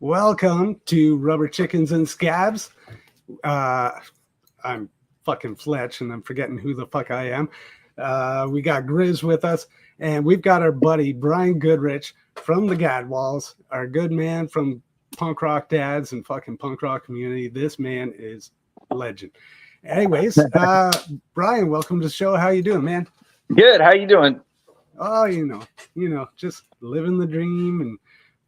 Welcome to Rubber Chickens and Scabs. I'm fucking Fletch, and I'm forgetting who the fuck I am. We got Grizz with us, and we've got our buddy Bryan Goodrich from the Gadwalls, our good man from Punk Rock Dads and fucking punk rock community. This man is a legend. Anyways, Bryan, welcome to the show. How you doing, man? Good. How you doing? Oh, you know, just living the dream and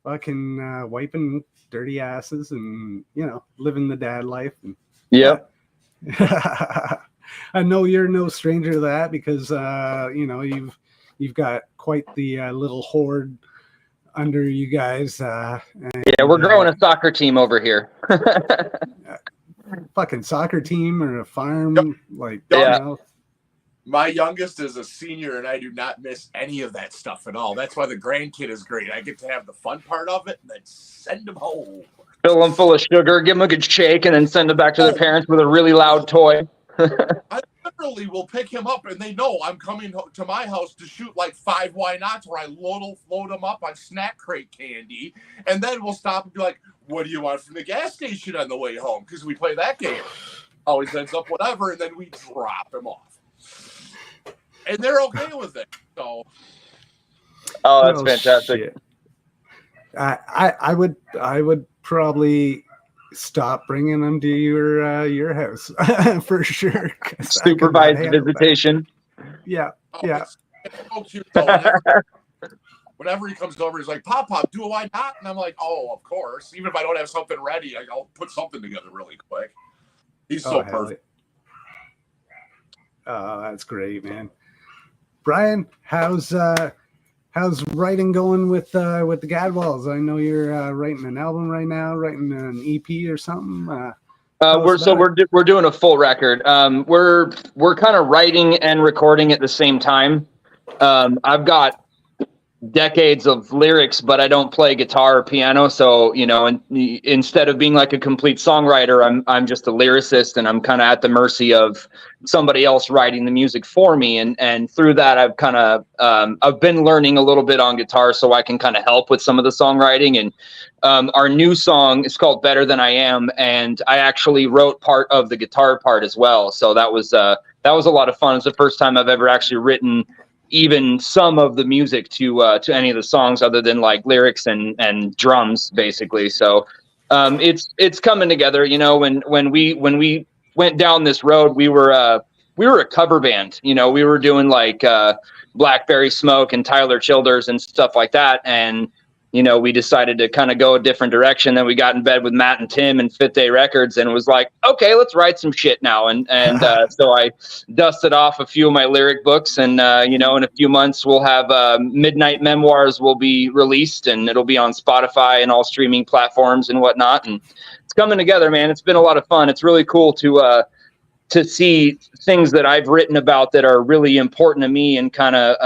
fucking wiping dirty asses and, living the dad life. And, yep. I know you're no stranger to that because, you've got quite the little horde under you guys. Yeah, we're growing a soccer team over here. Fucking soccer team or a farm. My youngest is a senior, and I do not miss any of that stuff at all. That's why the grandkid is great. I get to have the fun part of it, and then send them home. Fill them full of sugar, give them a good shake, and then send them back to their parents with a really loud toy. I literally will pick him up, and they know I'm coming to my house to shoot like 5 why nots, where I load them up on snack crate candy, and then we'll stop and be like, "What do you want from the gas station on the way home?" Because we play that game. Always ends up whatever, and then we drop him off. And they're okay with it. So, that's fantastic. Shit. I would probably stop bringing them to your house for sure. Supervised visitation. Yeah, yeah. It's so cute. Whenever he comes over, he's like, "Pop, do a why not?" And I'm like, "Oh, of course." Even if I don't have something ready, I'll put something together really quick. He's so perfect. Oh, that's great, man. Bryan, how's writing going with the Gadwalls? I know you're writing an album right now, writing an EP or something. We're doing a full record. We're kind of writing and recording at the same time. I've got decades of lyrics, but I don't play guitar or piano. So, instead of being like a complete songwriter, I'm just a lyricist, and I'm kind of at the mercy of somebody else writing the music for me. And through that, I've kind of, I've been learning a little bit on guitar so I can kind of help with some of the songwriting. And our new song is called Better Than I Am. And I actually wrote part of the guitar part as well. So that was a lot of fun. It's the first time I've ever actually written even some of the music to any of the songs other than like lyrics and drums, basically. So it's coming together. When we went down this road, we were a cover band. We were doing like Blackberry Smoke and Tyler Childers and stuff like that. And we decided to kind of go a different direction. Then we got in bed with Matt and Tim and Fifth Day Records, and it was like, okay, let's write some shit now. And so I dusted off a few of my lyric books, and in a few months we'll have Midnight Memoirs will be released, and it'll be on Spotify and all streaming platforms and whatnot. And it's coming together, man. It's been a lot of fun. It's really cool to see things that I've written about that are really important to me, and kind of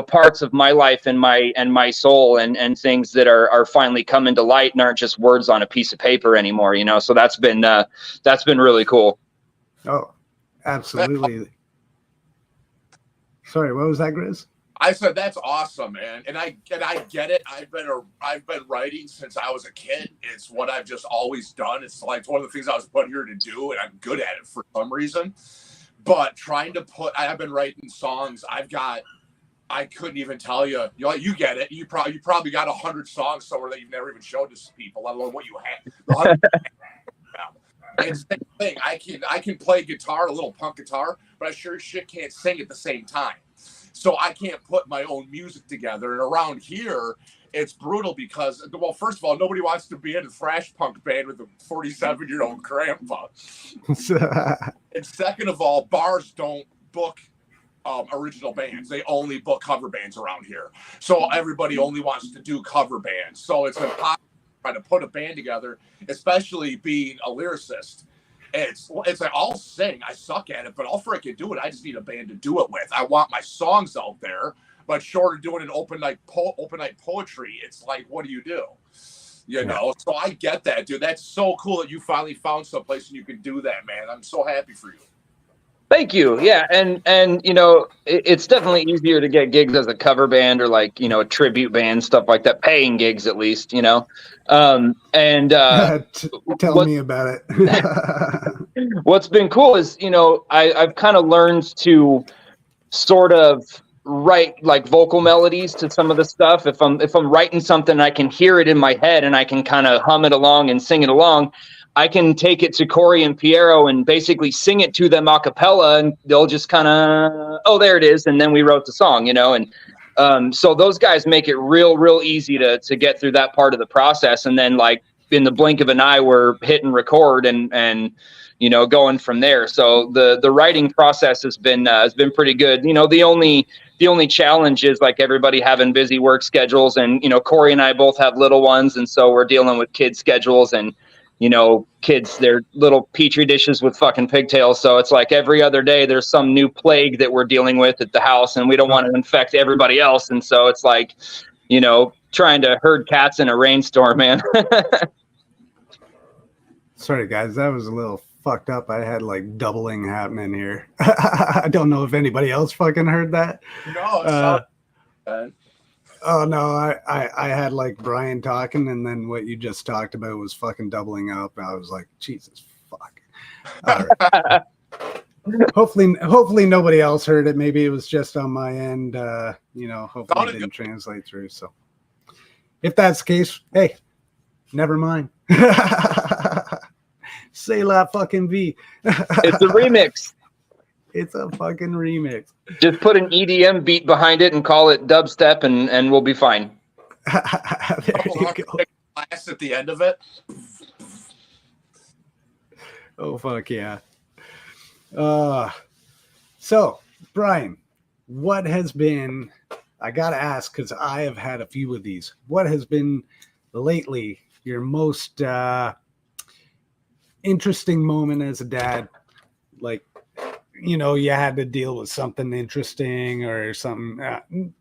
parts of my life and my soul, and things that are finally coming to light and aren't just words on a piece of paper anymore. So that's been really cool. Oh, absolutely. Sorry, what was that, Grizz? I said that's awesome, man, and I get it. I've been writing since I was a kid. It's what I've just always done. It's like one of the things I was put here to do, and I'm good at it for some reason. But I've been writing songs. I couldn't even tell you. You get it. You probably got 100 songs somewhere that you've never even showed to people, let alone what you have. And same thing. I can play guitar, a little punk guitar, but I sure shit can't sing at the same time. So I can't put my own music together. And around here, it's brutal because, well, first of all, nobody wants to be in a thrash punk band with a 47-year-old grandpa. And second of all, bars don't book original bands. They only book cover bands around here. So everybody only wants to do cover bands. So it's impossible to try to put a band together, especially being a lyricist. It's like, I'll sing. I suck at it, but I'll freaking do it. I just need a band to do it with. I want my songs out there, but short of doing an open night poetry, it's like, what do you do? So I get that, dude. That's so cool that you finally found someplace and you can do that, man. I'm so happy for you. Thank you. Yeah, and it's definitely easier to get gigs as a cover band or like a tribute band, stuff like that, paying gigs at least. And Tell what me about it. what's been cool is I've kind of learned to sort of write like vocal melodies to some of the stuff. If I'm writing something, I can hear it in my head and I can kind of hum it along and sing it along. I can take it to Corey and Piero and basically sing it to them a cappella, and they'll just kind of, oh, there it is. And then we wrote the song, and so those guys make it real easy to get through that part of the process. And then like in the blink of an eye, we're hitting record and going from there. So the writing process has been pretty good. The only challenge is like everybody having busy work schedules, and Corey and I both have little ones, and so we're dealing with kids' schedules, and kids, they're little petri dishes with fucking pigtails. So it's like every other day there's some new plague that we're dealing with at the house, and we don't want to infect everybody else. And so it's like, trying to herd cats in a rainstorm, man. Sorry, guys, that was a little fucked up. I had like doubling happening here. I don't know if anybody else fucking heard that. No, it's not bad. Oh no, I had like Bryan talking, and then what you just talked about was fucking doubling up. I was like, Jesus fuck. Right. Hopefully nobody else heard it. Maybe it was just on my end. Hopefully it didn't translate through. So if that's the case, hey, never mind. Say la fucking V. It's a remix. It's a fucking remix. Just put an EDM beat behind it and call it dubstep, and we'll be fine. There you go. Blast at the end of it. Oh fuck yeah. So Bryan, what has been, I gotta ask because I have had a few of these, what has been lately your most interesting moment as a dad? Like, you had to deal with something interesting or something.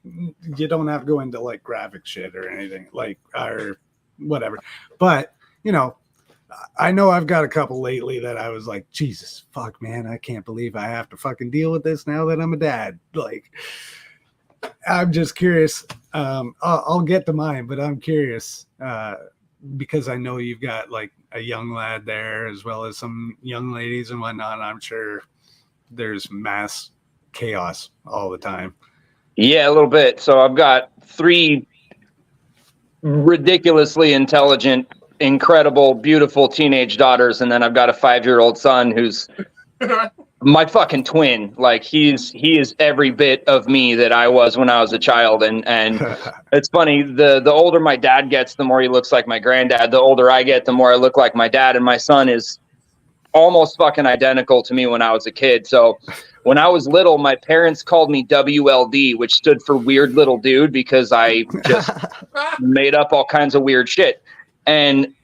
You don't have to go into like graphic shit or anything like, or whatever. But, I know I've got a couple lately that I was like, Jesus, fuck, man, I can't believe I have to fucking deal with this now that I'm a dad. Like, I'm just curious. I'll get to mine, but I'm curious because I know you've got like a young lad there as well as some young ladies and whatnot. I'm sure there's mass chaos all the time. Yeah, a little bit. So I've got 3 ridiculously intelligent, incredible, beautiful teenage daughters, and then I've got a 5-year-old son who's my fucking twin. Like he is every bit of me that I was when I was a child. And it's funny, the older my dad gets, the more he looks like my granddad. The older I get, the more I look like my dad. And my son is almost fucking identical to me when I was a kid. So when I was little, my parents called me WLD, which stood for weird little dude, because I just made up all kinds of weird shit. And,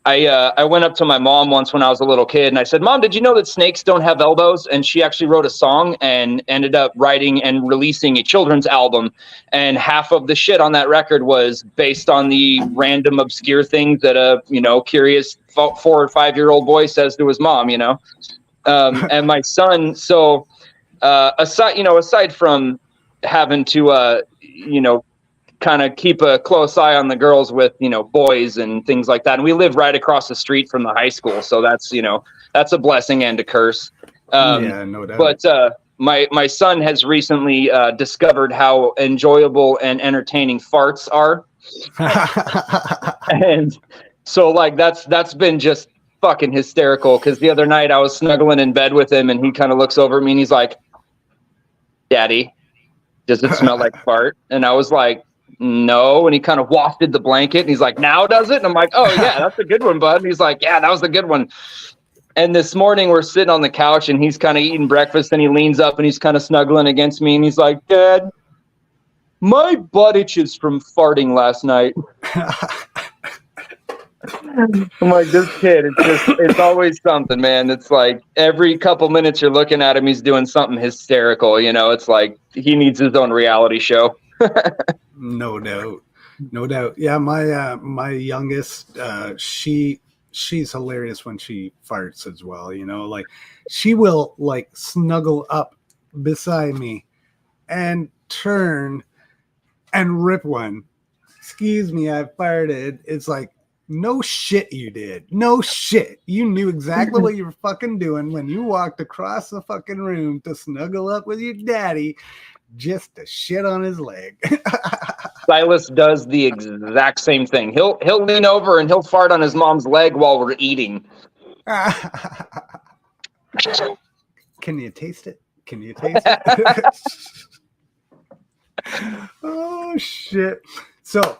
I went up to my mom once when I was a little kid and I said, Mom, did you know that snakes don't have elbows? And she actually wrote a song and ended up writing and releasing a children's album. And half of the shit on that record was based on the random obscure things that a, curious 4 or 5-year-old boy says to his mom, and my son. So, aside from having to, kind of keep a close eye on the girls with, boys and things like that. And we live right across the street from the high school. So that's, that's a blessing and a curse. Yeah, no doubt. But my son has recently discovered how enjoyable and entertaining farts are. And so like, that's been just fucking hysterical. Cause the other night I was snuggling in bed with him and he kind of looks over at me and he's like, Daddy, does it smell like fart? And I was like, no. And he kind of wafted the blanket and he's like, now does it? And I'm like, oh yeah, that's a good one, bud. And he's like, yeah, that was a good one. And this morning we're sitting on the couch and he's kind of eating breakfast and he leans up and he's kind of snuggling against me and he's like, Dad, my butt itches from farting last night. I'm like, this kid, it's always something, man. It's like every couple minutes you're looking at him, he's doing something hysterical. It's like he needs his own reality show. No doubt. Yeah, my youngest, she she's hilarious when she farts as well. You know, like she will like snuggle up beside me and turn and rip one. Excuse me, I farted. It's like, no shit you did. No shit. You knew exactly what you were fucking doing when you walked across the fucking room to snuggle up with your daddy just to shit on his leg. Silas does the exact same thing. He'll lean over and he'll fart on his mom's leg while we're eating. Can you taste it? Can you taste it? Oh shit. So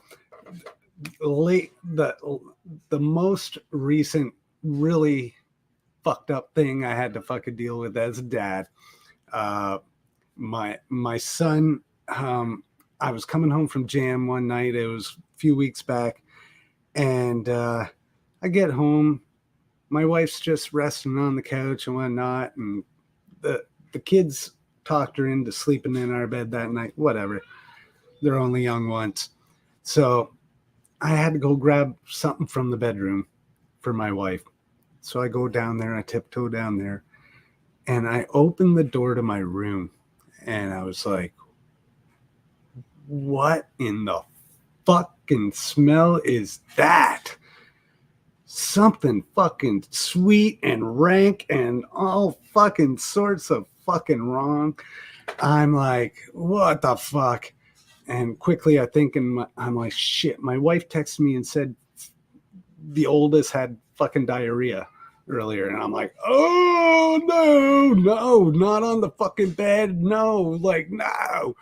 the most recent really fucked up thing I had to fucking deal with as a dad. My son, I was coming home from jam one night. It was a few weeks back, and I get home. My wife's just resting on the couch and whatnot, and the kids talked her into sleeping in our bed that night. Whatever, they're only young once, so I had to go grab something from the bedroom for my wife. So I go down there, I tiptoe down there, and I open the door to my room, and I was like, what in the fucking smell is that? Something fucking sweet and rank and all fucking sorts of fucking wrong. I'm like, what the fuck? And quickly I think, I'm like, shit. My wife texted me and said the oldest had fucking diarrhea earlier. And I'm like, oh, no, not on the fucking bed. No, like, no.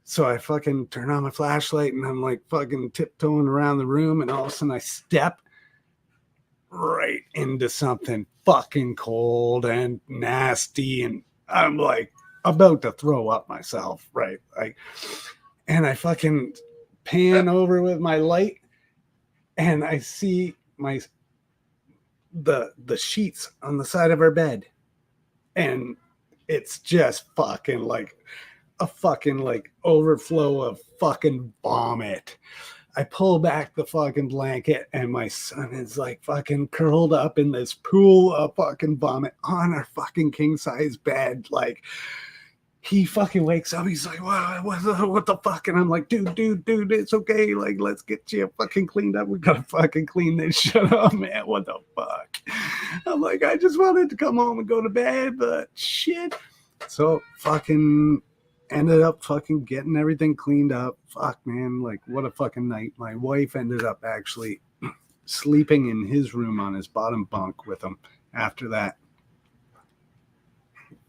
So I fucking turn on my flashlight and I'm like fucking tiptoeing around the room. And all of a sudden I step right into something fucking cold and nasty. And I'm like about to throw up myself. Right. And I fucking pan over with my light and I see the sheets on the side of our bed. And it's just fucking like a fucking like overflow of fucking vomit. I pull back the fucking blanket and my son is like fucking curled up in this pool of fucking vomit on our fucking king size bed. Like, he fucking wakes up. He's like, wow, what the fuck? And I'm like, dude, it's okay. Like, let's get you fucking cleaned up. We gotta fucking clean this shit up, man. What the fuck? I'm like, I just wanted to come home and go to bed, but shit. So fucking ended up fucking getting everything cleaned up. Fuck, man. Like, what a fucking night. My wife ended up actually sleeping in his room on his bottom bunk with him after that.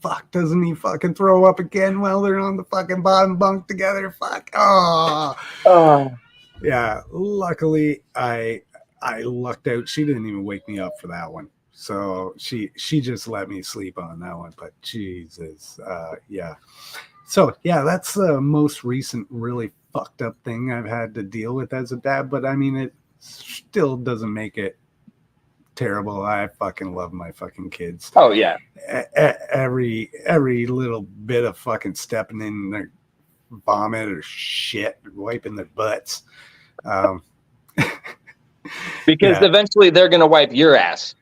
Fuck, doesn't he fucking throw up again while they're on the fucking bottom bunk together? Fuck. Oh. Yeah, luckily I lucked out. She didn't even wake me up for that one. So she just let me sleep on that one. But Jesus, yeah. So yeah, that's the most recent really fucked up thing I've had to deal with as a dad. But I mean, it still doesn't make it terrible. I fucking love my fucking kids. Oh yeah. Every little bit of fucking stepping in their vomit or shit, wiping their butts. Because eventually they're gonna wipe your ass.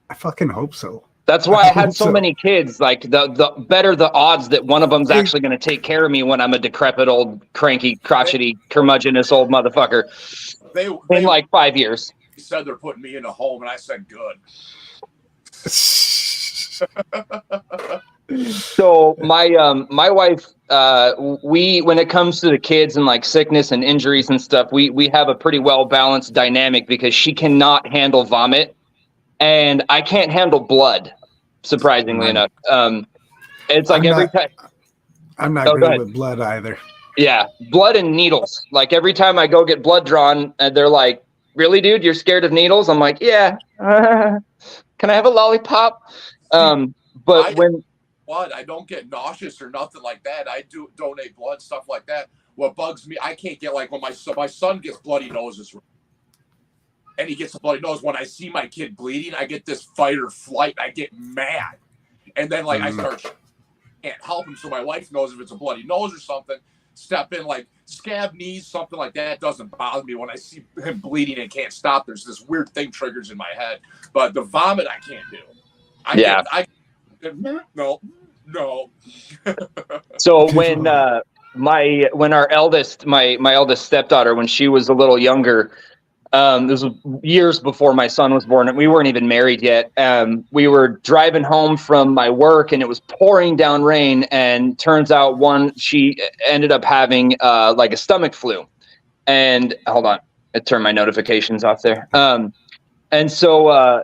I fucking hope so. That's why I had so many kids. Like the better the odds that one of them's actually going to take care of me when I'm a decrepit old cranky crotchety curmudgeonous old motherfucker. In like 5 years. He said they're putting me in a home, and I said good. So my wife, we when it comes to the kids and like sickness and injuries and stuff, we have a pretty well balanced dynamic because she cannot handle vomit. And I can't handle blood, surprisingly enough. It's like every time. I'm not good with blood either. Yeah, blood and needles. Like every time I go get blood drawn, they're like, really, dude, you're scared of needles? I'm like, yeah. Can I have a lollipop? But when blood, I don't get nauseous or nothing like that. I do donate blood, stuff like that. What bugs me, I can't get like when my son gets bloody noses. And he gets a bloody nose. When I see my kid bleeding, I get this fight or flight. I get mad. And then, like, I can't help him. So my wife knows if it's a bloody nose or something. step in, like scab knees, something like that doesn't bother me. When I see him bleeding and can't stop, there's this weird thing triggers in my head. But the vomit, I can't do. No. So when our eldest, my eldest stepdaughter, when she was a little younger, this was years before my son was born, and we weren't even married yet. We were driving home from my work, and it was pouring down rain. And turns out she ended up having like a stomach flu. And hold on, I turned my notifications off there. And so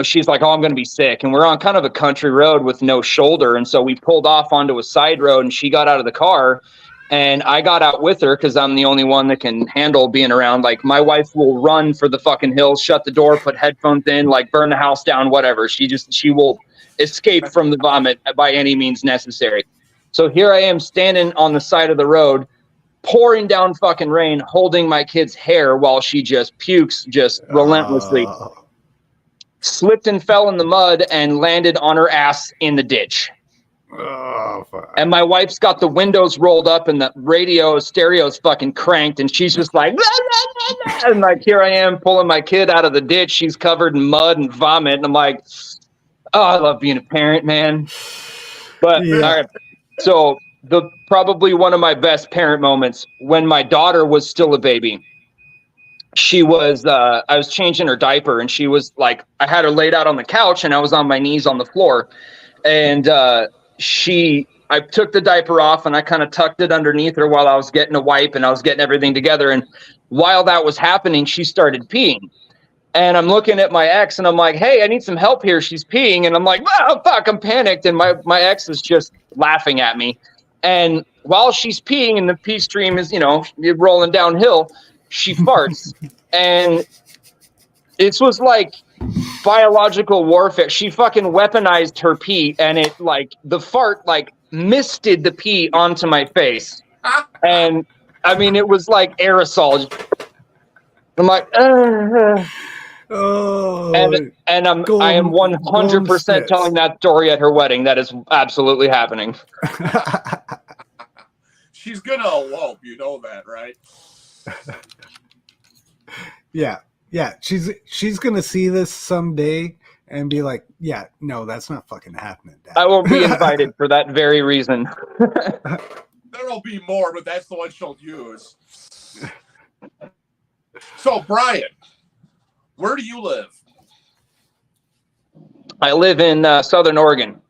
she's like, "Oh, I'm going to be sick." And we're on kind of a country road with no shoulder, and so we pulled off onto a side road, and she got out of the car. And I got out with her because I'm the only one that can handle being around. Like, my wife will run for the fucking hills, shut the door, put headphones in, like burn the house down, whatever. She will escape from the vomit by any means necessary. So here I am standing on the side of the road, pouring down fucking rain, holding my kid's hair while she just pukes relentlessly. Slipped and fell in the mud and landed on her ass in the ditch. Oh, fuck. And my wife's got the windows rolled up and the stereo's fucking cranked, and she's just like, blah, blah, blah, blah. And like, here I am pulling my kid out of the ditch. She's covered in mud and vomit. And I'm like, oh, I love being a parent, man. But all right. So probably one of my best parent moments, when my daughter was still a baby, she was, I was changing her diaper, and she was like, I had her laid out on the couch, and I was on my knees on the floor. And, I took the diaper off, and I kind of tucked it underneath her while I was getting a wipe and I was getting everything together. And while that was happening, she started peeing. And I'm looking at my ex, and I'm like, "Hey, I need some help here. She's peeing." And I'm like, "Oh, fuck," I'm panicked. And my ex is just laughing at me. And while she's peeing and the pee stream is, rolling downhill, she farts. And it was like biological warfare. She fucking weaponized her pee, and it the fart misted the pee onto my face. And I mean, it was like aerosol. I'm like, oh, and I am 100% telling that story at her wedding. That is absolutely happening. She's gonna elope, you know that, right? Yeah, she's gonna see this someday and be like, "Yeah, no, that's not fucking happening, Dad." I won't be invited for that very reason. There'll be more, but that's the one she'll use. So, Bryan, where do you live? I live in Southern Oregon.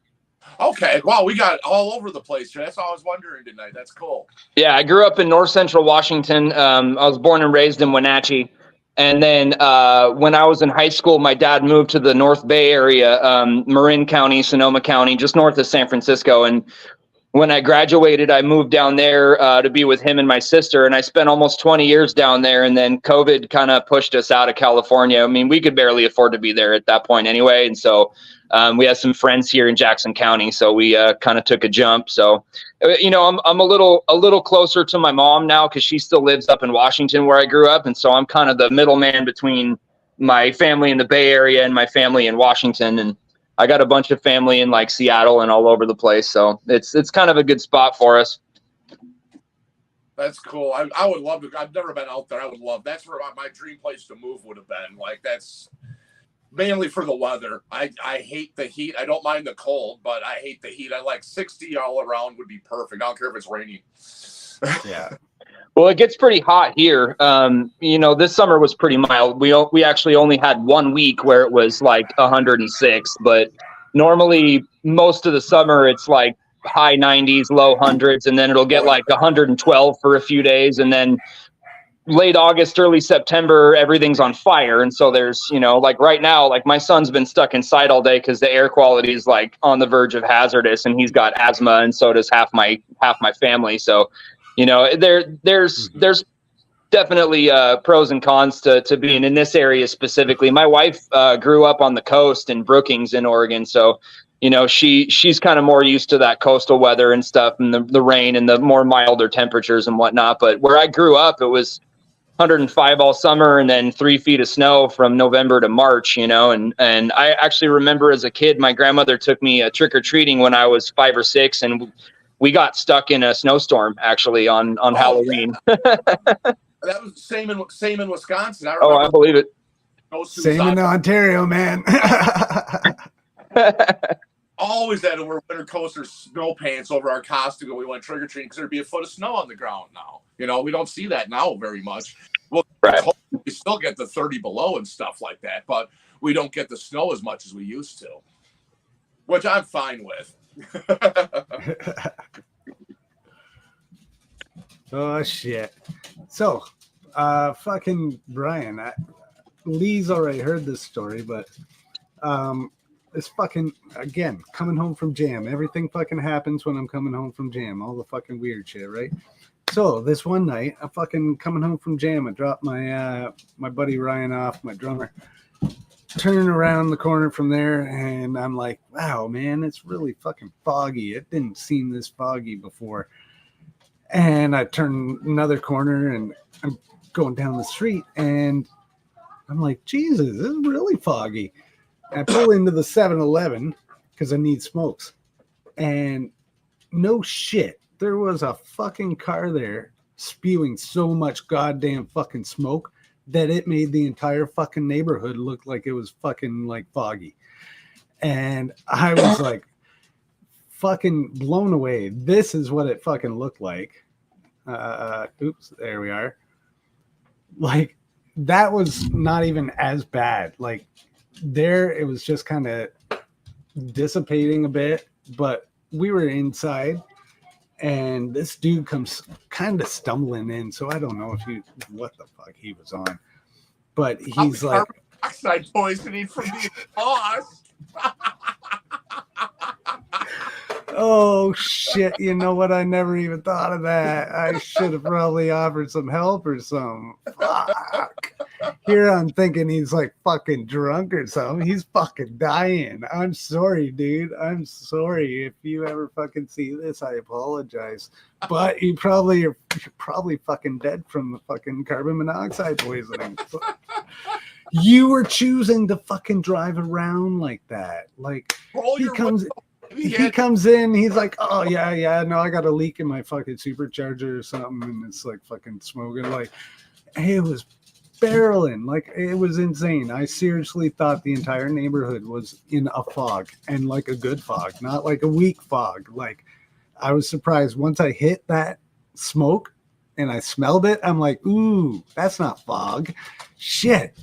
Okay, wow, we got all over the place. That's all I was wondering tonight. That's cool. Yeah, I grew up in North Central Washington. I was born and raised in Wenatchee. And then when I was in high school, my dad moved to the North Bay area, Marin County, Sonoma County, just north of San Francisco. And when I graduated, I moved down there to be with him and my sister. And I spent almost 20 years down there. And then COVID kind of pushed us out of California. I mean, we could barely afford to be there at that point anyway. And so we had some friends here in Jackson County. So we kind of took a jump. So, I'm a little closer to my mom now because she still lives up in Washington where I grew up. And so I'm kind of the middleman between my family in the Bay Area and my family in Washington. And I got a bunch of family in Seattle and all over the place. So it's kind of a good spot for us. That's cool. I would love to. I've never been out there. That's where my dream place to move would have been. That's mainly for the weather. I hate the heat. I don't mind the cold, but I hate the heat. I like 60 all around would be perfect. I don't care if it's raining. Yeah. Well, it gets pretty hot here. This summer was pretty mild. We actually only had 1 week where it was 106, but normally most of the summer it's high 90s, low hundreds, and then it'll get 112 for a few days, and then late August, early September, everything's on fire. And so there's, right now, my son's been stuck inside all day because the air quality is on the verge of hazardous, and he's got asthma, and so does half my family. So, there's definitely pros and cons to being in this area specifically. My wife grew up on the coast in Brookings in Oregon, so she's kind of more used to that coastal weather and stuff, and the rain and the more milder temperatures and whatnot. But where I grew up, it was 105 all summer and then 3 feet of snow from November to March, and I actually remember as a kid, my grandmother took me trick-or-treating when I was 5 or 6, and we got stuck in a snowstorm actually on Halloween. Yeah. That was same in Wisconsin. I I believe it. Same in Ontario, man. Always had to wear winter coats or snow pants over our costume when we went trick or treating because there'd be a foot of snow on the ground now. You know, we don't see that now very much. Well, right. We still get the 30 below and stuff like that, but we don't get the snow as much as we used to, which I'm fine with. Oh, shit. So, fucking Bryan, Lee's already heard this story, but it's fucking, again, coming home from jam. Everything fucking happens when I'm coming home from jam. All the fucking weird shit, right? So this one night, I'm fucking coming home from jam. I dropped my my buddy Ryan off, my drummer. Turning around the corner from there, and I'm like, wow, man, it's really fucking foggy. It didn't seem this foggy before. And I turn another corner, and I'm going down the street, and I'm like, Jesus, this is really foggy. I pull into the 7-Eleven because I need smokes. And no shit, there was a fucking car there spewing so much goddamn fucking smoke that it made the entire fucking neighborhood look like it was fucking like foggy. And I was like fucking blown away. This is what it fucking looked like. Oops, there we are. Like, that was not even as bad. Like, there it was just kind of dissipating a bit, but we were inside and this dude comes kind of stumbling in, so I don't know what the fuck he was on, but he's like carbon dioxide poisoning from being lost. Oh shit, you know what, I never even thought of that. I should have probably offered some help or something. Fuck. Here I'm thinking he's like fucking drunk or something. He's fucking dying. I'm sorry, dude. I'm sorry. If you ever fucking see this, I apologize. But you're probably fucking dead from the fucking carbon monoxide poisoning. You were choosing to fucking drive around like that. Like, he comes in, he's like, oh yeah, no, I got a leak in my fucking supercharger or something, and it's like fucking smoking. Like, it was barreling, like it was insane. I seriously thought the entire neighborhood was in a fog, and like a good fog, not like a weak fog. Like, I was surprised once I hit that smoke and I smelled it. I'm like, ooh, that's not fog. Shit.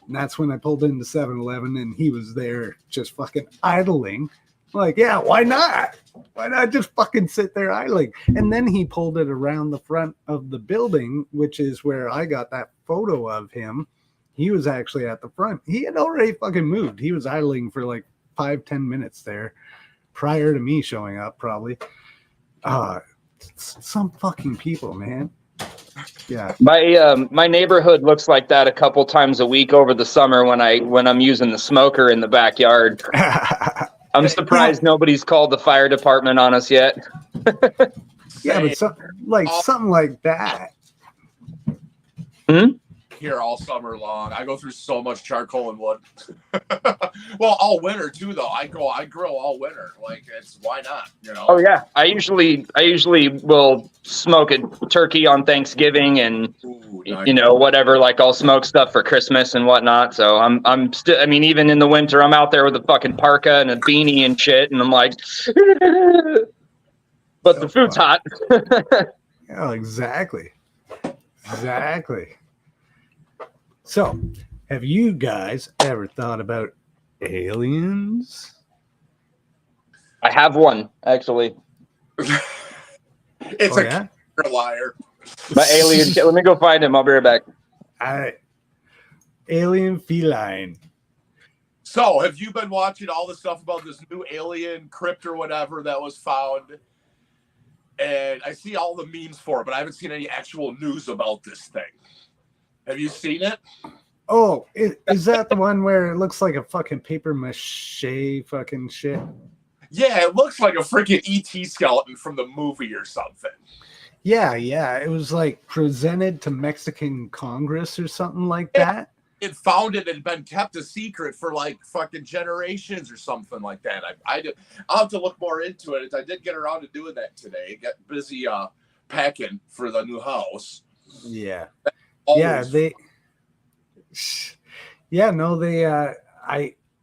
And that's when I pulled into 7-Eleven and he was there just fucking idling. Like, yeah, why not? Why not just fucking sit there idling? And then he pulled it around the front of the building, which is where I got that photo of him. He was actually at the front. He had already fucking moved. He was idling for like 5-10 minutes there prior to me showing up, probably. Some fucking people, man. Yeah. My neighborhood looks like that a couple times a week over the summer when I'm using the smoker in the backyard. I'm surprised nobody's called the fire department on us yet. Yeah, but something like that. Here all summer long. I go through so much charcoal and wood. Well, all winter too, though. I grow all winter. Like, it's why not? You know. Oh yeah, I usually will smoke a turkey on Thanksgiving and whatever. Like, I'll smoke stuff for Christmas and whatnot. So I'm still. I mean, even in the winter, I'm out there with a fucking parka and a beanie and shit, and I'm like, but the food's hot. Oh, exactly. So, have you guys ever thought about aliens? I have one, actually. It's a liar. My alien. Let me go find him. I'll be right back. All right. Alien feline. So, have you been watching all the stuff about this new alien crypt or whatever that was found? And I see all the memes for it, but I haven't seen any actual news about this thing. Have you seen it? Oh, is that the one where it looks like a fucking paper mache fucking shit? Yeah, it looks like a freaking ET skeleton from the movie or something. Yeah. It was like presented to Mexican Congress or something like that. it found it had been kept a secret for like fucking generations or something like that. I'll have to look more into it. I did get around to doing that today. Get busy packing for the new house. Yeah. Always.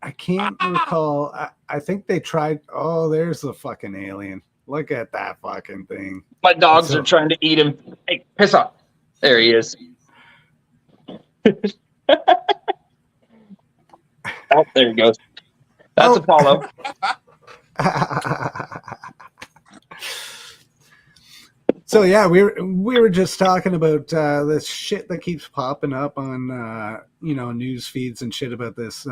I can't recall. I think they tried. Oh, there's the fucking alien. Look at that fucking thing. My dogs are trying to eat him. Hey, piss off. There he is. Oh, there he goes. That's Apollo. So yeah, we were just talking about this shit that keeps popping up on news feeds and shit about this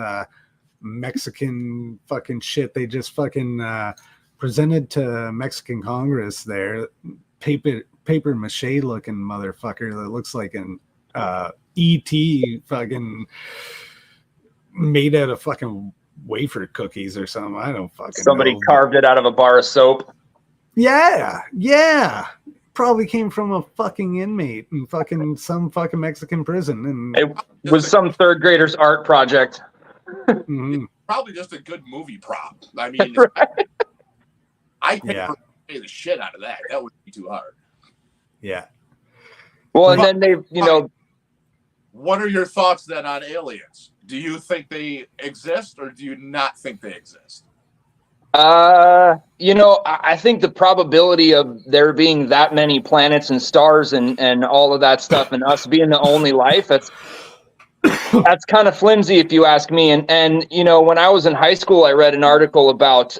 Mexican fucking shit. They just fucking presented to Mexican Congress there paper mache looking motherfucker that looks like an ET fucking made out of fucking wafer cookies or something. I don't fucking Somebody know. carved it out of a bar of soap. Yeah. Probably came from a fucking inmate in fucking some fucking Mexican prison. And it was some third grader's art project. Probably just a good movie prop. I mean, I pay the shit out of that. That would be too hard. Yeah. Well, and then they, What are your thoughts then on aliens? Do you think they exist or do you not think they exist? I think the probability of there being that many planets and stars and all of that stuff and us being the only life, that's kind of flimsy if you ask me. And when I was in high school, I read an article about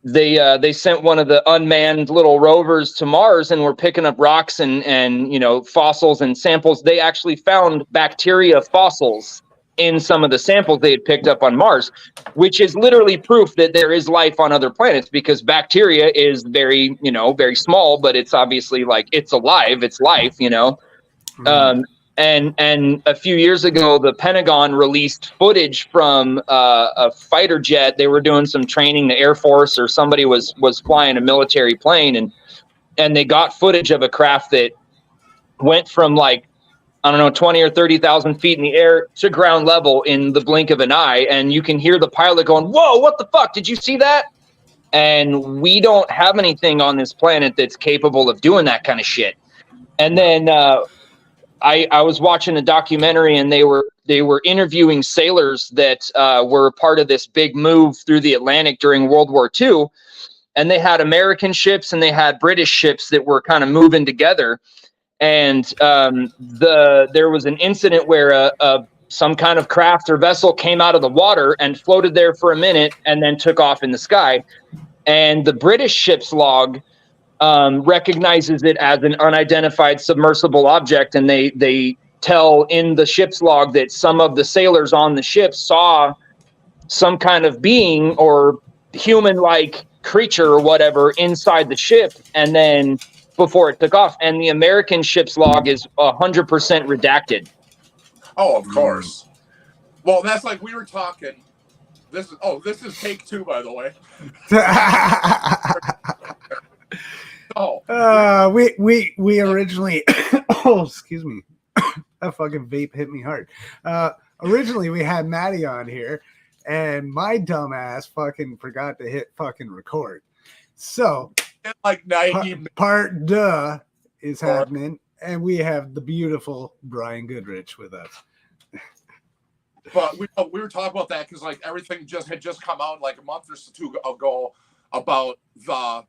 they sent one of the unmanned little rovers to Mars and were picking up rocks and fossils and samples. They actually found bacteria fossils in some of the samples they had picked up on Mars, which is literally proof that there is life on other planets, because bacteria is very small, but it's obviously like it's alive, it's life, And a few years ago, the Pentagon released footage from a fighter jet. They were doing some training, the Air Force or somebody was flying a military plane, and they got footage of a craft that went from 20 or 30,000 feet in the air to ground level in the blink of an eye. And you can hear the pilot going, "Whoa, what the fuck? Did you see that?" And we don't have anything on this planet that's capable of doing that kind of shit. And then I was watching a documentary, and they were interviewing sailors that were part of this big move through the Atlantic during World War II. And they had American ships and they had British ships that were kind of moving together. And there was an incident where some kind of craft or vessel came out of the water and floated there for a minute and then took off in the sky. And the British ship's log recognizes it as an unidentified submersible object. And they tell in the ship's log that some of the sailors on the ship saw some kind of being or human-like creature or whatever inside the ship. And then before it took off, and the American ship's log is 100% redacted. Oh, of course. Well, that's like we were talking. This is take 2, by the way. We originally. Oh, excuse me. That fucking vape hit me hard. Originally, we had Maddie on here, and my dumbass fucking forgot to hit fucking record. So. Like 90 part duh is happening, and we have the beautiful Bryan Goodrich with us. But we were talking about that because everything had just come out a month or two ago about the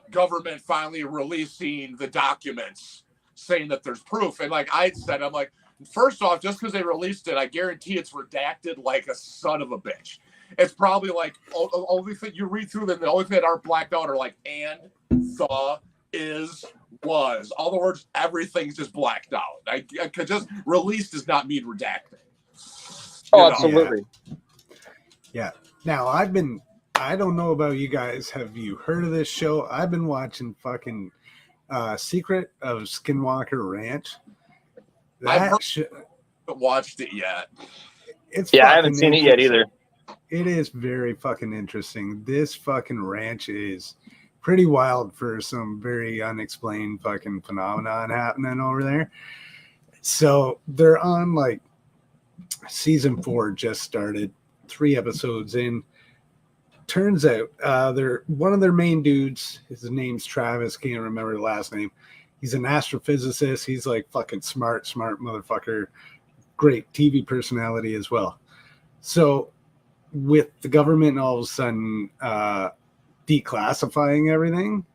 government finally releasing the documents saying that there's proof. And I said, I'm like, first off, just because they released it, I guarantee it's redacted like a son of a bitch. It's probably only thing you read through them, the only thing that aren't blacked out are and, the, is, was. All the words, everything's just blacked out. I could just release does not mean redacted. Absolutely. Yeah. Now I don't know about you guys. Have you heard of this show? I've been watching fucking Secret of Skinwalker Ranch. I haven't watched it yet. I haven't seen it yet either. It is very fucking interesting. This fucking ranch is pretty wild for some very unexplained fucking phenomenon happening over there. So they're on season 4 just started, 3 episodes in. Turns out they're one of their main dudes. His name's Travis. Can't remember the last name. He's an astrophysicist. He's like fucking smart motherfucker. Great TV personality as well. So with the government all of a sudden declassifying everything,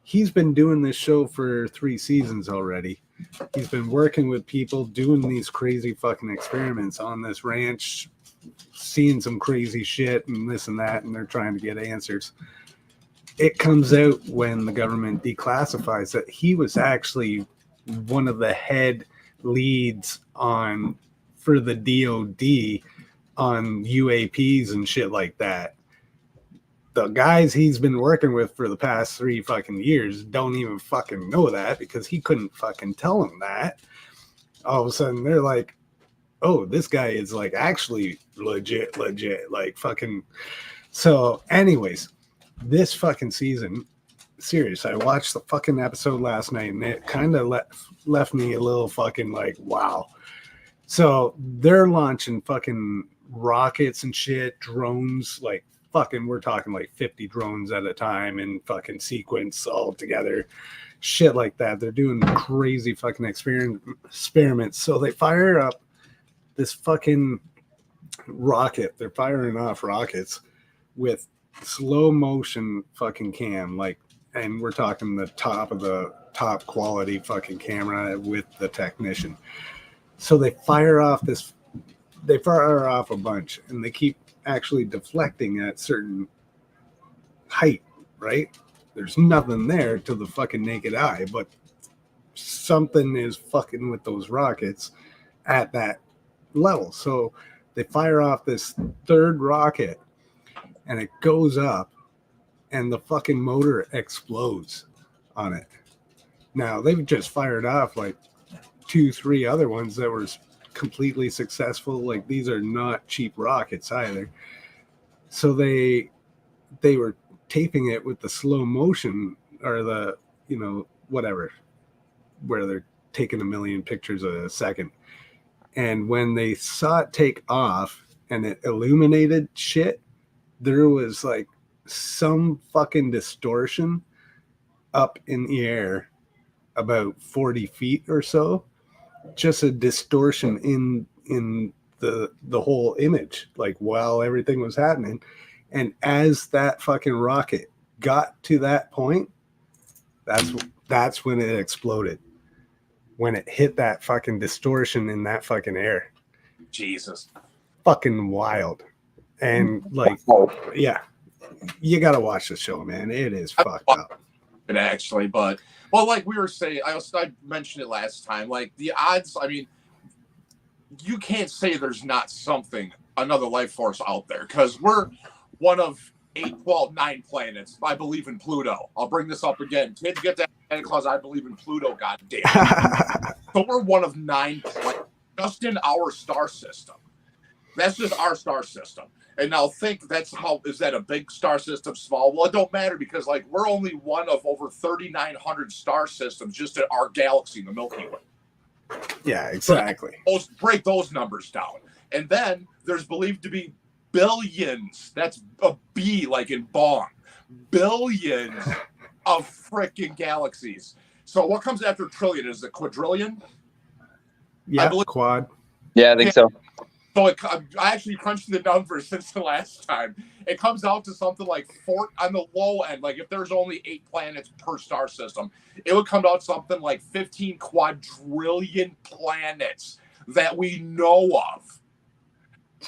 he's been doing this show for 3 seasons already. He's been working with people doing these crazy fucking experiments on this ranch, seeing some crazy shit and this and that, and they're trying to get answers. It comes out when the government declassifies that he was actually one of the head leads for the DOD on UAPs and shit like that. The guys he's been working with for the past 3 fucking years don't even fucking know that, because he couldn't fucking tell them that. All of a sudden they're like, oh, this guy is like actually legit, like fucking. So anyways, this fucking season, serious, I watched the fucking episode last night and it kind of left me a little fucking like, wow. So they're launching fucking rockets and shit, drones, like fucking, we're talking like 50 drones at a time in fucking sequence all together, shit like that. They're doing crazy fucking experiments. So they fire up this fucking rocket. They're firing off rockets with slow motion fucking cam, like, and we're talking the top of the top quality fucking camera with the technician. So they fire off a bunch, and they keep actually deflecting at certain height, right? There's nothing there to the fucking naked eye, but something is fucking with those rockets at that level. So they fire off this 3rd rocket and it goes up and the fucking motor explodes on it. Now they've just fired off like 2-3 other ones that were completely successful. Like, these are not cheap rockets either. So they were taping it with the slow motion, or the, you know, whatever, where they're taking a million pictures a second. And when they saw it take off and it illuminated shit, there was like some fucking distortion up in the air about 40 feet or so. Just a distortion in the whole image, like while everything was happening. And as that fucking rocket got to that point, that's when it exploded. When it hit that fucking distortion in that fucking air. Jesus. Fucking wild. And like, yeah, you gotta watch the show, man. It is fucked up. Actually, but well, like we were saying, I mentioned it last time. Like, the odds, I mean, you can't say there's not another life force out there, because we're one of 9 planets. I believe in Pluto. I'll bring this up again. Kids get that Santa Claus. I believe in Pluto. Goddamn. So we're one of 9 planets just in our star system. That's just our star system. And now think, is that a big star system, small? Well, it don't matter, because like, we're only one of over 3,900 star systems just in our galaxy, the Milky Way. Yeah, exactly. Break those numbers down. And then there's believed to be billions. That's a B like in bong. Billions of freaking galaxies. So what comes after trillion? Is it quadrillion? Yeah, quad. Yeah, I think so. So I actually crunched the numbers since the last time. It comes out to something like 4 on the low end. Like, if there's only 8 planets per star system, it would come out something like 15 quadrillion planets that we know of.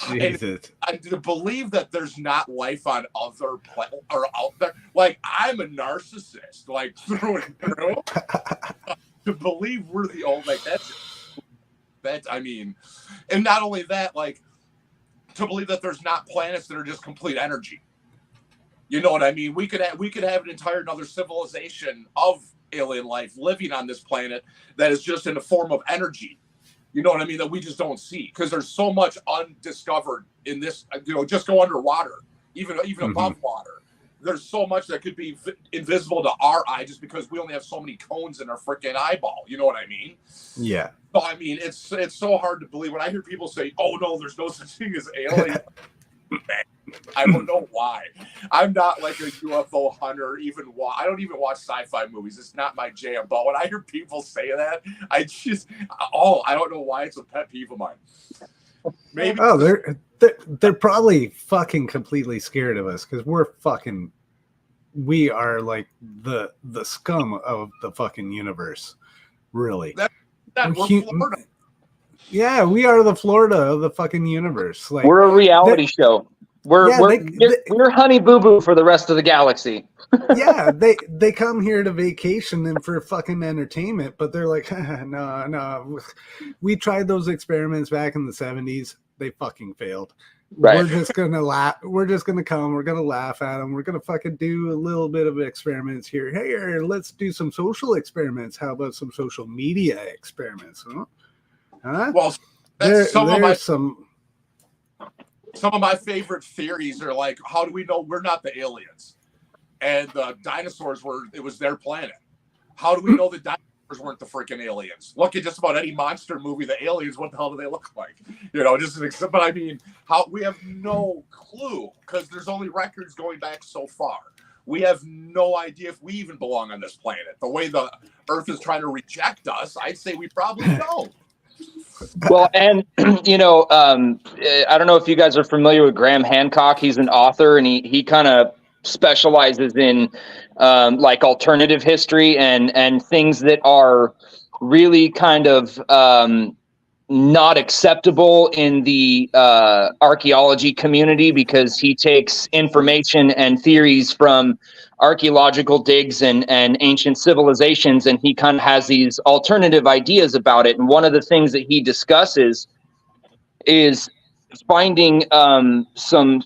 Jesus. And to believe that there's not life on other planets or out there, like, I'm a narcissist, like, through and through. To believe we're the only, like, I mean, and not only that, like, to believe that there's not planets that are just complete energy. You know what I mean? We could have an entire another civilization of alien life living on this planet that is just in the form of energy. You know what I mean? That we just don't see, because there's so much undiscovered in this. You know, just go underwater, even above water. there's so much that could be invisible to our eye just because we only have so many cones in our freaking eyeball. You know what I mean? Yeah. So I mean, it's so hard to believe when I hear people say, "Oh no, there's no such thing as aliens." I don't know why. I'm not like a UFO hunter. I don't even watch sci-fi movies. It's not my jam. But when I hear people say that, I don't know why it's a pet peeve of mine. Maybe. Oh, they're probably fucking completely scared of us because we are like the scum of the fucking universe. Really. We're Florida. Yeah, we are the Florida of the fucking universe. Like, we're a reality show. We're Honey Boo Boo for the rest of the galaxy. Yeah, they come here to vacation and for fucking entertainment, but they're like, no. We tried those experiments back in the 70s. They fucking failed. Right. We're just gonna laugh. We're just gonna come. We're gonna laugh at them. We're gonna fucking do a little bit of experiments here. Hey, let's do some social experiments. How about some social media experiments? Huh? Well, some of my favorite theories are like, how do we know we're not the aliens? And the dinosaurs it was their planet. How do we know the dinosaurs weren't the freaking aliens? Look at just about any monster movie, the aliens, what the hell do they look like? You know, but I mean, we have no clue because there's only records going back so far. We have no idea if we even belong on this planet. The way the Earth is trying to reject us, I'd say we probably don't. Well, and you know, I don't know if you guys are familiar with Graham Hancock. He's an author, and he kind of specializes in like alternative history and things that are really kind of not acceptable in the archaeology community, because he takes information and theories from archaeological digs and ancient civilizations, and he kind of has these alternative ideas about it. And one of the things that he discusses is finding some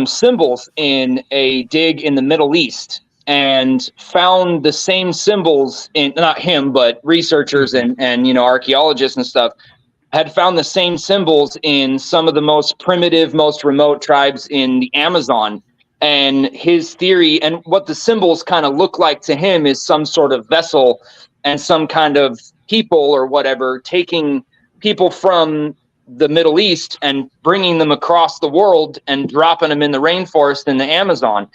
symbols in a dig in the Middle East, and found the same symbols in, not him, but researchers and you know, archaeologists and stuff had found the same symbols in some of the most primitive, most remote tribes in the Amazon. And his theory and what the symbols kind of look like to him is some sort of vessel and some kind of people or whatever, taking people from the Middle East and bringing them across the world and dropping them in the rainforest in the Amazon.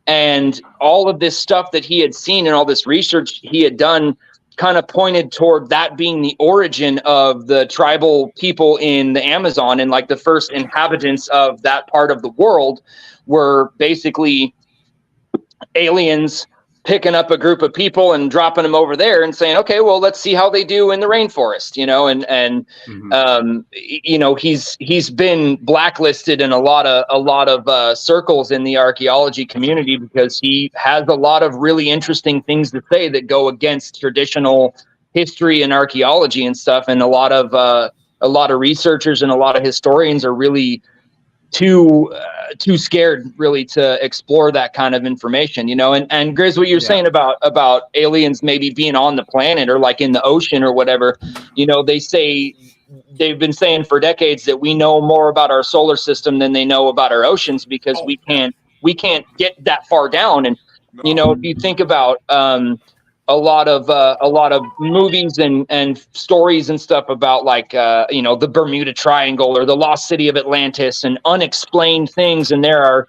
And all of this stuff that he had seen and all this research he had done kind of pointed toward that being the origin of the tribal people in the Amazon, and like the first inhabitants of that part of the world were basically aliens picking up a group of people and dropping them over there and saying, okay, well, let's see how they do in the rainforest, you know, and you know, he's been blacklisted in a lot of circles in the archaeology community because he has a lot of really interesting things to say that go against traditional history and archaeology and stuff. And a lot of researchers and a lot of historians are really too scared really to explore that kind of information, you know. And Grizz, what you're saying about aliens maybe being on the planet or like in the ocean or whatever, you know, they've been saying for decades that we know more about our solar system than they know about our oceans, because we can't get that far down. And you know, if you think about a lot of movies and stories and stuff about like you know, the Bermuda Triangle or the lost city of Atlantis and unexplained things, and there are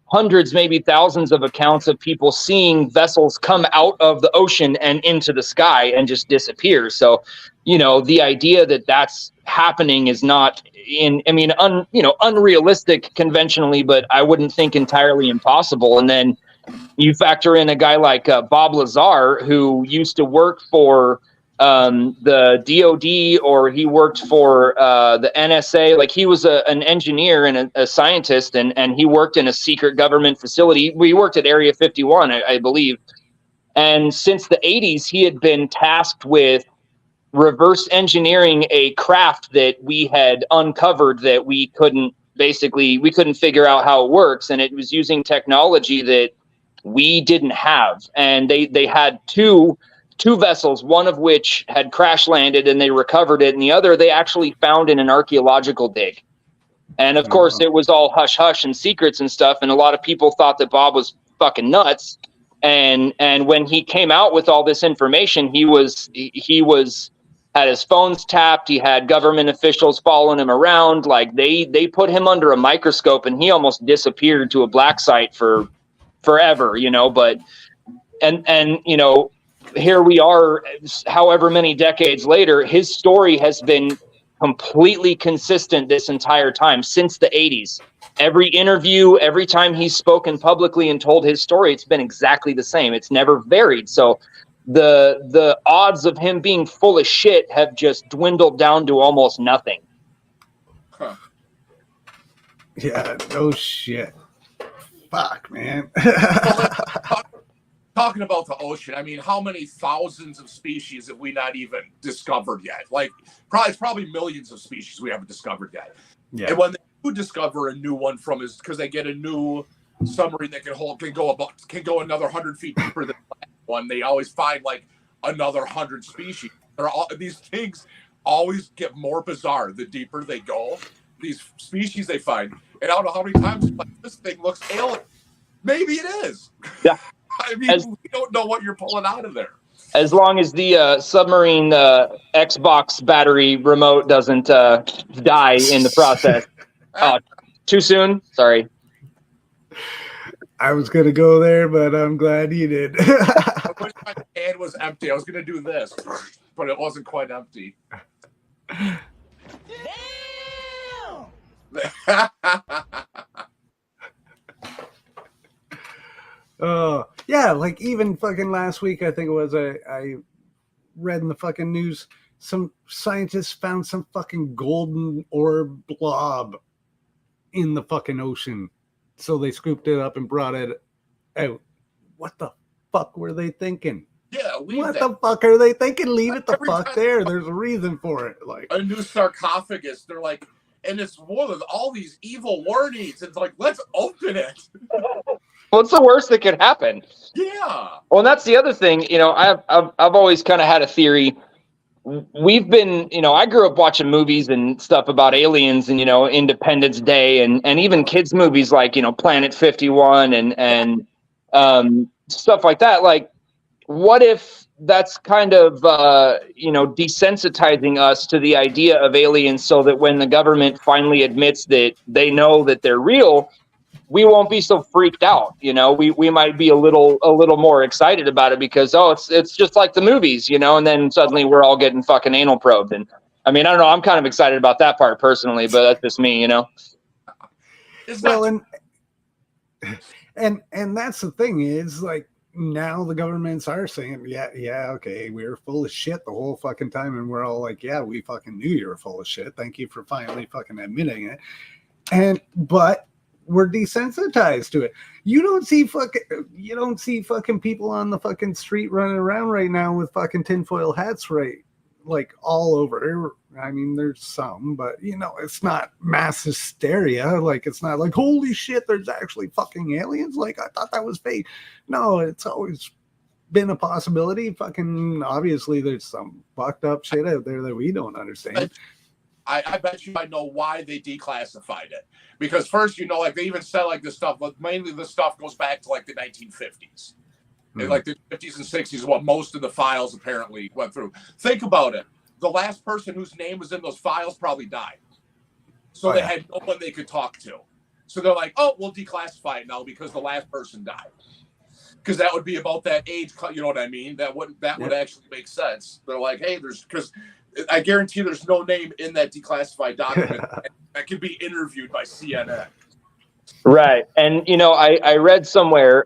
hundreds, maybe thousands of accounts of people seeing vessels come out of the ocean and into the sky and just disappear. So, you know, the idea that that's happening is not unrealistic conventionally, but I wouldn't think entirely impossible. And then you factor in a guy like Bob Lazar, who used to work for the DOD, or he worked for the NSA. Like, he was an engineer and a scientist, and he worked in a secret government facility. We worked at Area 51, I believe. And since the 80s, he had been tasked with reverse engineering a craft that we had uncovered that we couldn't figure out how it works. And it was using technology that we didn't have. And they had two vessels, one of which had crash landed and they recovered it, and the other they actually found in an archaeological dig. And of course, it was all hush hush and secrets and stuff. And a lot of people thought that Bob was fucking nuts. And when he came out with all this information, he had his phones tapped. He had government officials following him around. Like they put him under a microscope, and he almost disappeared to a black site for forever, but, and, here we are, however many decades later, his story has been completely consistent this entire time since the 80s. Every interview, every time he's spoken publicly and told his story, it's been exactly the same. It's never varied. So the odds of him being full of shit have just dwindled down to almost nothing. Huh. Yeah, no shit. Fuck, man. Talking about the ocean, I mean, how many thousands of species have we not even discovered yet? Like, it's probably millions of species we haven't discovered yet. Yeah. And when they do discover a new one because they get a new submarine that can go another 100 feet deeper than the last one, they always find like another 100 species. These things always get more bizarre the deeper they go. These species they find, and I don't know how many times like, this thing looks alien. Maybe it is. Yeah. I mean, we don't know what you're pulling out of there. As long as the submarine Xbox battery remote doesn't die in the process. Too soon? Sorry. I was going to go there, but I'm glad you did. I wish my hand was empty. I was going to do this, but it wasn't quite empty. Damn! Yeah, like even fucking last week, I think it was, I read in the fucking news, some scientists found some fucking golden orb blob in the fucking ocean. So they scooped it up and brought it out. What the fuck were they thinking? Yeah, the fuck are they thinking? Leave it the fuck there. There's a reason for it. Like a new sarcophagus. They're like, and it's one of all these evil warnings. It's like, let's open it. What's the worst that could happen? Yeah. Well, and that's the other thing. I've always kind of had a theory. We've been, I grew up watching movies and stuff about aliens and, Independence Day and even kids movies like, Planet 51 and stuff like that. Like, what if that's kind of, desensitizing us to the idea of aliens so that when the government finally admits that they know that they're real, we won't be so freaked out. We might be a little more excited about it because, it's just like the movies, and then suddenly we're all getting fucking anal probed. And I mean, I don't know. I'm kind of excited about that part personally, but that's just me, Well, and that's the thing is like now the governments are saying, yeah, okay, we were full of shit the whole fucking time. And we're all like, yeah, we fucking knew you were full of shit. Thank you for finally fucking admitting it. But we're desensitized to it. You don't see fucking people on the fucking street running around right now with fucking tinfoil hats, right? Like all over. I mean, there's some, but it's not mass hysteria. Like it's not like, holy shit, there's actually fucking aliens. Like I thought that was fake. No, it's always been a possibility. Fucking obviously there's some fucked up shit out there that we don't understand. I bet you I know why they declassified it. Because first, like they even said like this stuff, but mainly this stuff goes back to like the 1950s. Mm-hmm. Like the 50s and 60s is what most of the files apparently went through. Think about it. The last person whose name was in those files probably died. So they had no one they could talk to. So they're like, oh, we'll declassify it now because the last person died. Because that would be about that age, you know what I mean? That would actually make sense. They're like, hey, because I guarantee there's no name in that declassified document that can be interviewed by CNN. Right. And, I read somewhere,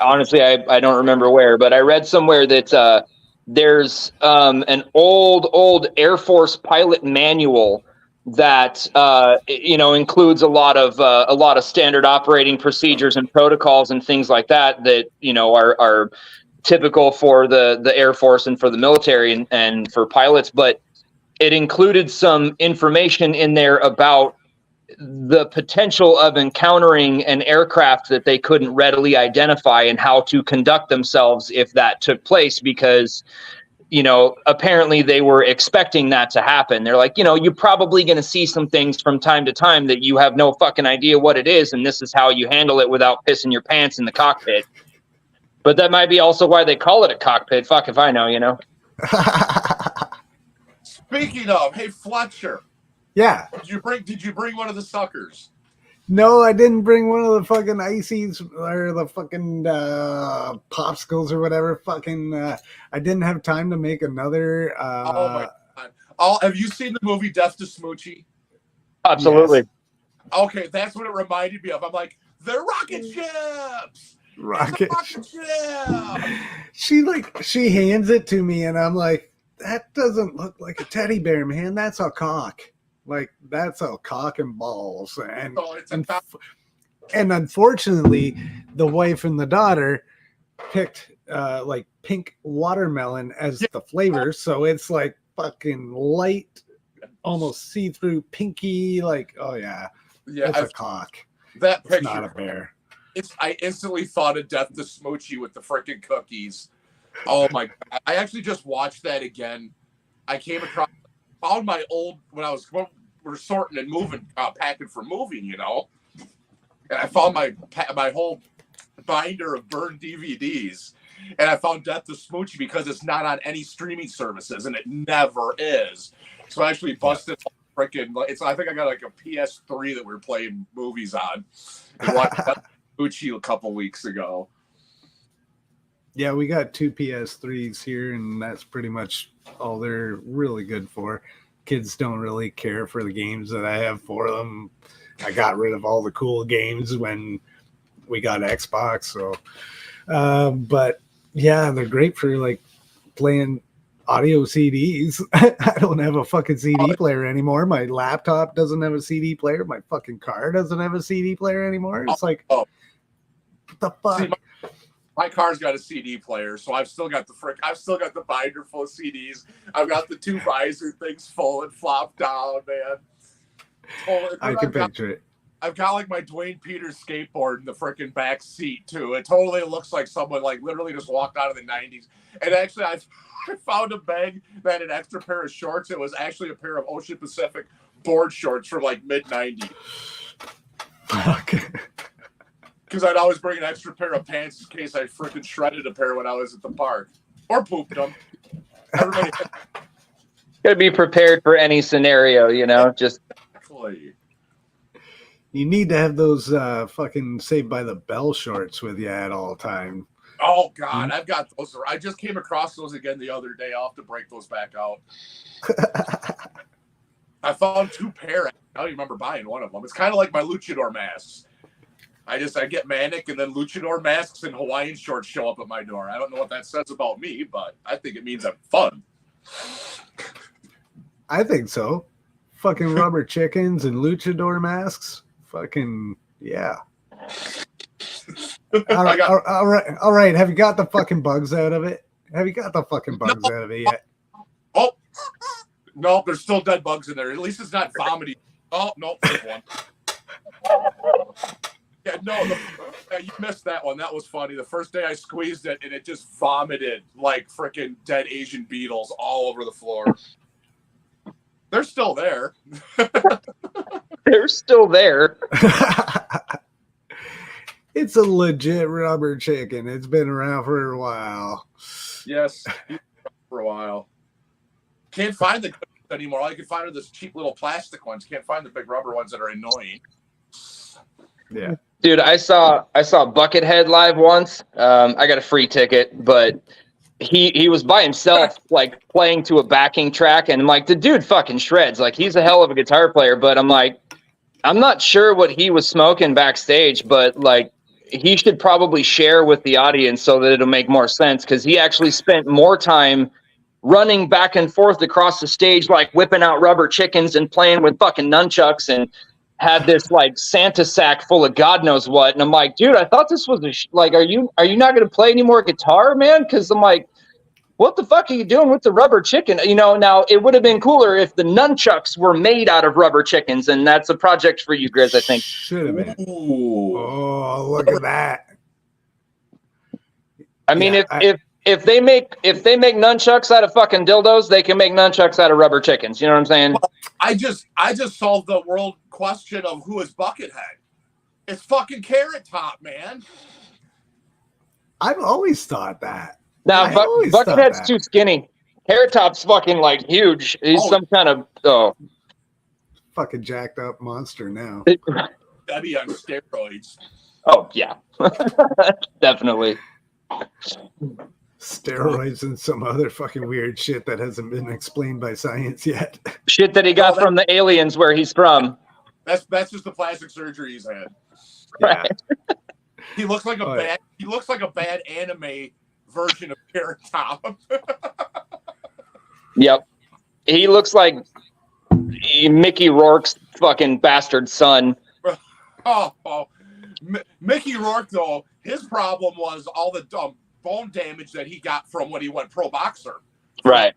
honestly, I don't remember where, but I read somewhere that there's an old Air Force pilot manual that, includes a lot of standard operating procedures and protocols and things like that, are typical for the Air Force and for the military and for pilots. But it included some information in there about the potential of encountering an aircraft that they couldn't readily identify and how to conduct themselves if that took place, because you know, apparently they were expecting that to happen. They're like, you know, you're probably going to see some things from time to time that you have no fucking idea what it is, and this is how you handle it without pissing your pants in the cockpit. But that might be also why they call it a cockpit. Fuck if I know, you know. Speaking of, hey Fletcher. Yeah. Did you bring one of the suckers? No, I didn't bring one of the fucking ices or the fucking popsicles or whatever. Fucking, I didn't have time to make another. Oh my god! Have you seen the movie Death to Smoochie? Absolutely. Yes. Okay, that's what it reminded me of. I'm like, they're rocket ships. Rocket ship. She hands it to me, and I'm like, that doesn't look like a teddy bear, man. That's a cock. Like, that's a cock and balls. And, and unfortunately, the wife and the daughter picked like pink watermelon as the flavor. So it's like fucking light, almost see-through pinky. Like, oh yeah, it's a cock. That picture, it's not a bear. I instantly thought of Death to Smoochie with the freaking cookies. Oh my god. I actually just watched that again. I came across, found my old, when we're sorting and moving, packing for moving, you know, and I found my whole binder of burned DVDs, and I found Death to Smoochie because it's not on any streaming services, and it never is. So I actually busted freaking, I think I got like a PS3 that we were playing movies on. We watched Death to Smoochie a couple weeks ago. Yeah, we got 2 PS3s here, and that's pretty much all they're really good for. Kids don't really care for the games that I have for them. I got rid of all the cool games when we got Xbox. So, but yeah, they're great for like playing audio CDs. I don't have a fucking CD player anymore. My laptop doesn't have a CD player. My fucking car doesn't have a CD player anymore. It's like, what the fuck? See, my car's got a CD player, so I've still got the binder full of CDs. I've got the 2 visor things full and flopped down, man. I can picture it. I've got like my Dwayne Peters skateboard in the freaking back seat too. It totally looks like someone like literally just walked out of the 90s. And actually, I found a bag that had an extra pair of shorts. It was actually a pair of Ocean Pacific board shorts from like mid-90s. Fuck. Because I'd always bring an extra pair of pants in case I freaking shredded a pair when I was at the park. Or pooped them. Everybody Gotta be prepared for any scenario, you know? Just exactly. You need to have those fucking Saved by the Bell shorts with you at all time. Oh, God. I've got those. I just came across those again the other day. I'll have to break those back out. I found 2 pair. I don't even remember buying one of them. It's kind of like my luchador masks. I get manic, and then luchador masks and Hawaiian shorts show up at my door. I don't know what that says about me, but I think it means I'm fun. I think so. Fucking rubber chickens and luchador masks. Fucking, yeah. All right. Have you got the fucking bugs out of it? Have you got the fucking bugs out of it yet? Oh, no, there's still dead bugs in there. At least it's not vomiting. Oh, no, there's one. Yeah, no, you missed that one. That was funny. The first day I squeezed it, and it just vomited like freaking dead Asian beetles all over the floor. They're still there. they're still there. It's a legit rubber chicken. It's been around for a while. Yes, for a while. Can't find the good ones anymore. All you can find are those cheap little plastic ones. Can't find the big rubber ones that are annoying. Yeah. Dude, I saw Buckethead live once. I got a free ticket, but he was by himself, like playing to a backing track, and I'm like, the dude fucking shreds. Like, he's a hell of a guitar player, but I'm like, I'm not sure what he was smoking backstage, but like, he should probably share with the audience so that it'll make more sense, because he actually spent more time running back and forth across the stage, like whipping out rubber chickens and playing with fucking nunchucks, and had this like Santa sack full of God knows what. And I'm like, dude, I thought this was like, are you not going to play any more guitar, man? Because I'm like, what the fuck are you doing with the rubber chicken? You know, now it would have been cooler if the nunchucks were made out of rubber chickens, and that's a project for you, Grizz, I think. Should have been. Ooh. Oh, look at that. I mean, Yeah, if they make nunchucks out of fucking dildos, they can make nunchucks out of rubber chickens. You know what I'm saying? Well, I just solved the world question of who is Buckethead. It's fucking Carrot Top, man. I've always thought that. Now Buckethead's too skinny. Carrot Top's fucking like huge. He's some kind of fucking jacked up monster now. That'd be on steroids. Oh yeah, definitely. Steroids and some other fucking weird shit that hasn't been explained by science yet. Shit that he got from the aliens where he's from. That's just the plastic surgery he's had. Yeah. He looks like a bad anime version of Carrot Top. Yep. He looks like Mickey Rourke's fucking bastard son. Mickey Rourke, though, his problem was all the bone damage that he got from when he went pro boxer. Right.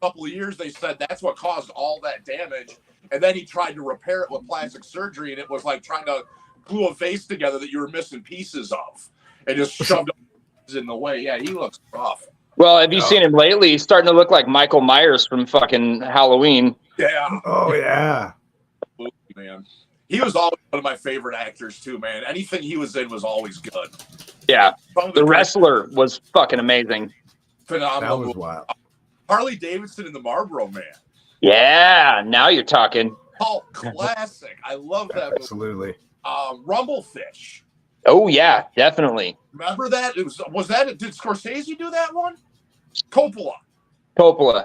A couple of years, they said that's what caused all that damage. And then he tried to repair it with plastic surgery, and it was like trying to glue a face together that you were missing pieces of. And just shoved it in the way. Yeah, he looks rough. Well, have you seen him lately? He's starting to look like Michael Myers from fucking Halloween. Yeah. Oh, yeah. Man. He was always one of my favorite actors, too, man. Anything he was in was always good. Yeah. The Wrestler was fucking amazing. Phenomenal. That was wild. Harley Davidson and the Marlboro Man. Yeah, now you're talking. Oh, classic. I love that movie. Absolutely. Rumblefish. Oh, yeah, definitely. Remember that? Did Scorsese do that one? Coppola,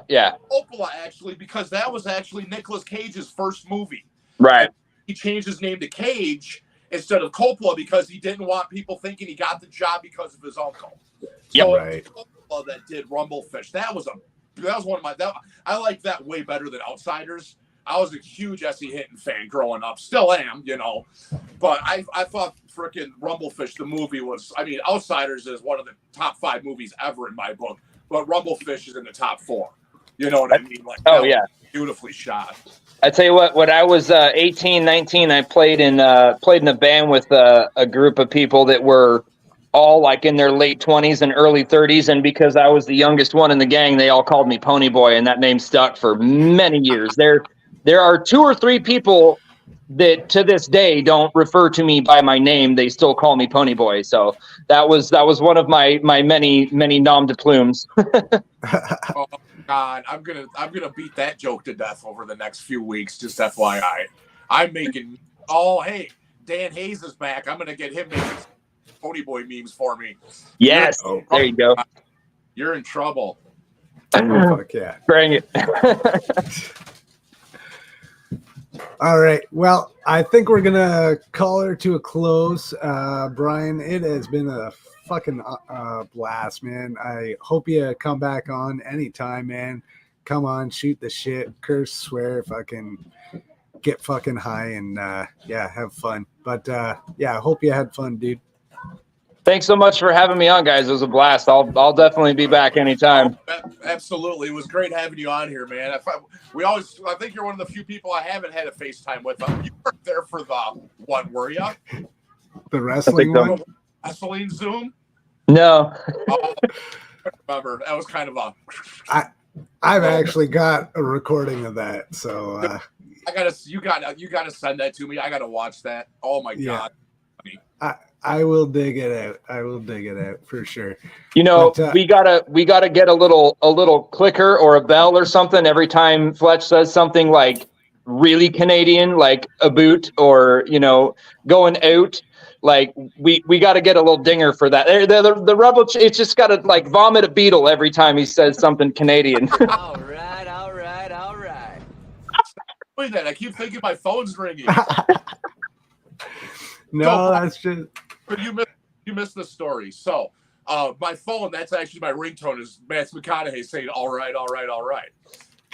yeah. Coppola, actually, because that was actually Nicolas Cage's first movie. Right. And he changed his name to Cage instead of Coppola because he didn't want people thinking he got the job because of his uncle. Yep. So Right. it was Coppola that did Rumblefish. That was one of my. I like that way better than Outsiders. I was a huge S.E. Hinton fan growing up. Still am, But I thought frickin' Rumblefish, the movie was. I mean, Outsiders is one of the top 5 movies ever in my book. But Rumblefish is in the top 4. You know what I mean? Like, yeah. Beautifully shot. I tell you what, when I was 18, 19, I played in a band with a group of people that were all like in their late 20s and early 30s. And because I was the youngest one in the gang, they all called me Pony Boy, and that name stuck for many years. There are 2 or 3 people that to this day don't refer to me by my name. They still call me Pony Boy. So that was one of my many nom de plumes. Oh God, I'm gonna beat that joke to death over the next few weeks. Just FYI, I'm making. Oh hey, Dan Hayes is back. I'm gonna get him making Pony Boy memes for me. Yes, there you go. You're in trouble. Oh, fuck yeah. Bring it. All right. Well, I think we're going to call her to a close. Bryan, it has been a fucking blast, man. I hope you come back on anytime, man. Come on, shoot the shit, curse, swear, fucking get fucking high and, have fun. But, I hope you had fun, dude. Thanks so much for having me on, guys. It was a blast. I'll definitely be back anytime. Absolutely. It was great having you on here, man. I think you're one of the few people I haven't had a FaceTime with. You weren't there for the one, were you? The wrestling one? Wrestling Zoom? No. I remember. That was kind of a... I've actually got a recording of that, so... You gotta send that to me. I gotta watch that. Oh my God. I will dig it out. I will dig it out for sure. We gotta get a little clicker or a bell or something every time Fletch says something like really Canadian, like a boot or going out. Like we got to get a little dinger for that. The rebel, it's just got to like vomit a beetle every time he says something Canadian. All right. Wait, I keep thinking my phone's ringing. No, that's just. You missed the story. So, my phone, that's actually my ringtone, is Matt McConaughey saying, all right.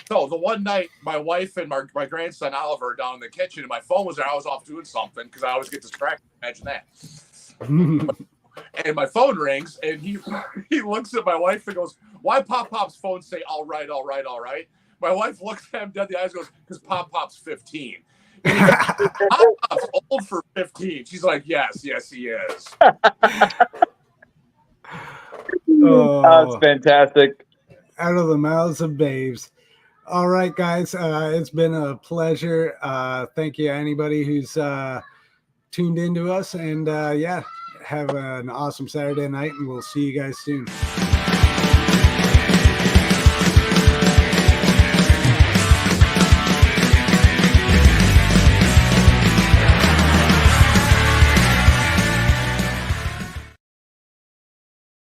So, the one night, my wife and my grandson Oliver are down in the kitchen, and my phone was there. I was off doing something because I always get distracted. Imagine that. And my phone rings, and he looks at my wife and goes, why Pop's phone say, all right? My wife looks at him dead in the eyes and goes, because Pop's 15. Pop's old for 15. She's like, yes, he is. That's Oh, fantastic. out of the mouths of babes. All right, guys. It's been a pleasure. Thank you, anybody who's tuned into us. And yeah, have an awesome Saturday night, and we'll see you guys soon.